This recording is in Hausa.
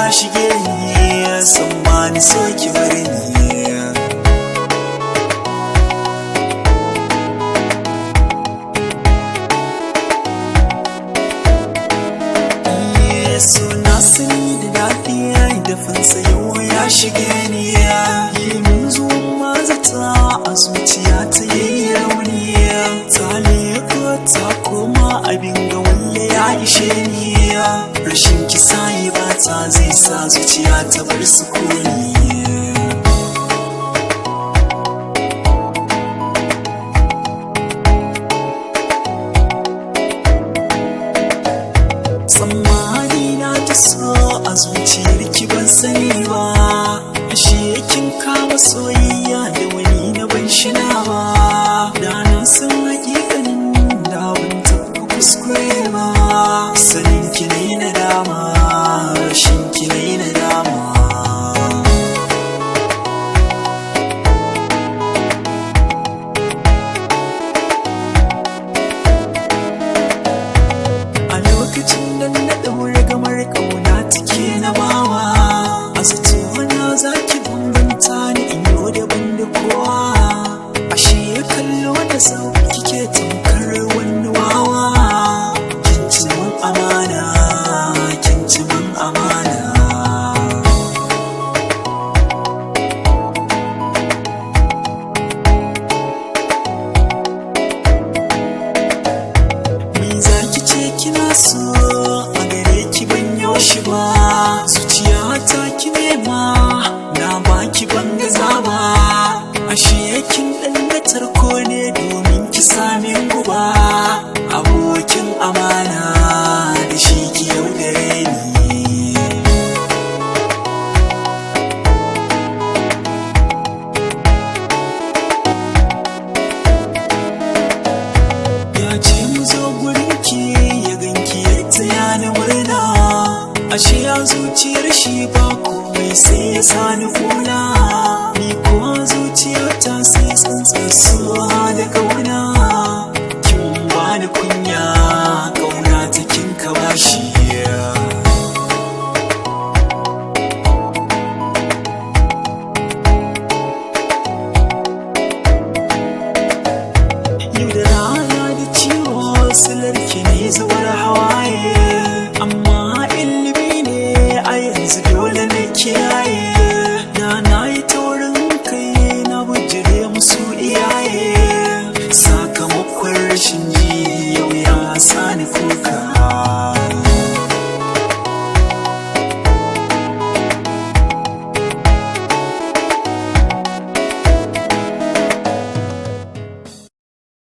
ya shige ni, san ba ni so ki bar ni. So na sani da daɗi da fansa yau ya shige ni, yi min zuwa zata a zuciya ta yi rauni, ta leko ta koma abin ga wanda ya ishe ni, rashin kisa yi bata zai sa zuciya ta bar sukuni. So a zuciyar ki ban sani ba, ashe kin kama soyayya da wani na ban shina ba, da na san hakikanin da ban taɓa kuskure ba, sanin ki ne na dama, rashin ki ne na dama. A lokacin da na ɗaure gamar ƙauna take na bawa, a zatona za ki bambanta ni in yau daban da kowa, ashe ya kallo da sau kike tamkar wani wawa, kin ci min amana, kin ci min amana. Me za ki ce kina so a gare ki ban yaushe ba, zuciya ta ki nema na baki ban gaza ba, ashe kin ɗan tarko ne domin ki sami guba, abokin amana da shi ki yaudare ni. Ya ce mu zo gurin ki ya ganki ya taya ni murna, ashe ya zuciyar shi ba komai sai ya sani kuna, ni kuwa zuciyarta sai tsantsar suwa da kauna, kin bani kunya kauna ta kin ka bashi. Yau da rana da ciwo silar ki ne zubar hawaye, amma ilimi ne a yanzu dole na kiyaye, da na yi taurin kai na bujire musu iyaye, sakamakon rashin ji yau ya sani kuka.